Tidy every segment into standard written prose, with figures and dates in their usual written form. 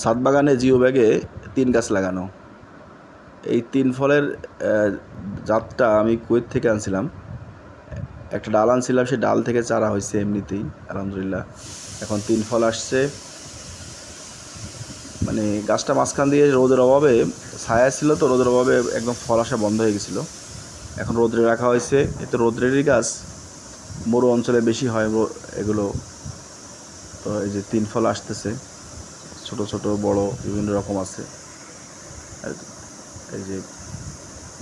ছাদ বাগানে জিও ব্যাগে 3 গাছ লাগানো। এই 3 ফলের জাতটা আমি কুয়েত থেকে আনছিলাম। একটা ডাল আনছিলাম, সেই ডাল থেকে চারা হয়েছে এমনিতেই আলহামদুলিল্লাহ। এখন 3 ফল আসছে। মানে গাছটা মাঝখান দিয়ে রোদের অভাবে ছায়া ছিল, তো রোদের অভাবে একদম ফল আসা বন্ধ হয়ে গেছিলো। এখন রোদ্রে রাখা হয়েছে। এতে রোদ্রেরই গাছ, মরু অঞ্চলে বেশি হয় এগুলো। তো এই যে 3 ফল আসতেছে, ছোট ছোট বড় বিভিন্ন রকম আছে। আর এই যে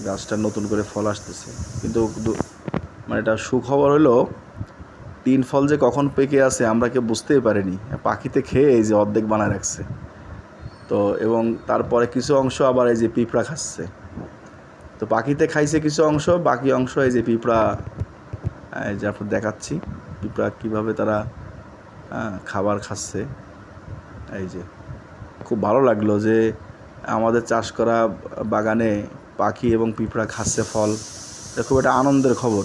গাছটা নতুন করে ফল আসতেছে, কিন্তু মানে এটা সুখবর হলো 3 ফল যে কখন পেকে আছে আমরা কেউ বুঝতেই পারিনি। পাখিতে খেয়ে এই যে অর্ধেক বানায় রাখছে। তো এবং তারপরে কিছু অংশ আবার এই যে পিঁপড়া খাচ্ছে। তো পাখিতে খাইছে কিছু অংশ, বাকি অংশ এই যে পিঁপড়া, এই যে আপনার দেখাচ্ছি পিঁপড়া কীভাবে তারা খাবার খাচ্ছে। এই যে খুব ভালো লাগলো যে আমাদের চাষ করা বাগানে পাখি এবং পিঁপড়া খাচ্ছে ফল। এটা খুব একটা আনন্দের খবর।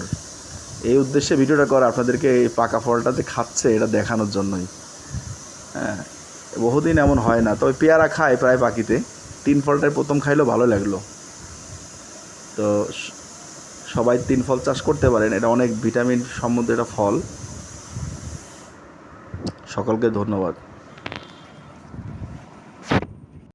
এই উদ্দেশ্যে ভিডিওটা করা, আপনাদেরকে এই পাকা ফলটা যে খাচ্ছে এটা দেখানোর জন্যই। হ্যাঁ, বহুদিন এমন হয় না। তবে পেয়ারা খায় প্রায় পাখিতে। 3 ফলটাই প্রথম খাইলেও ভালো লাগলো। তো সবাই 3 ফল চাষ করতে পারেন, এটা অনেক ভিটামিন সমৃদ্ধ একটা ফল। সকলকে ধন্যবাদ।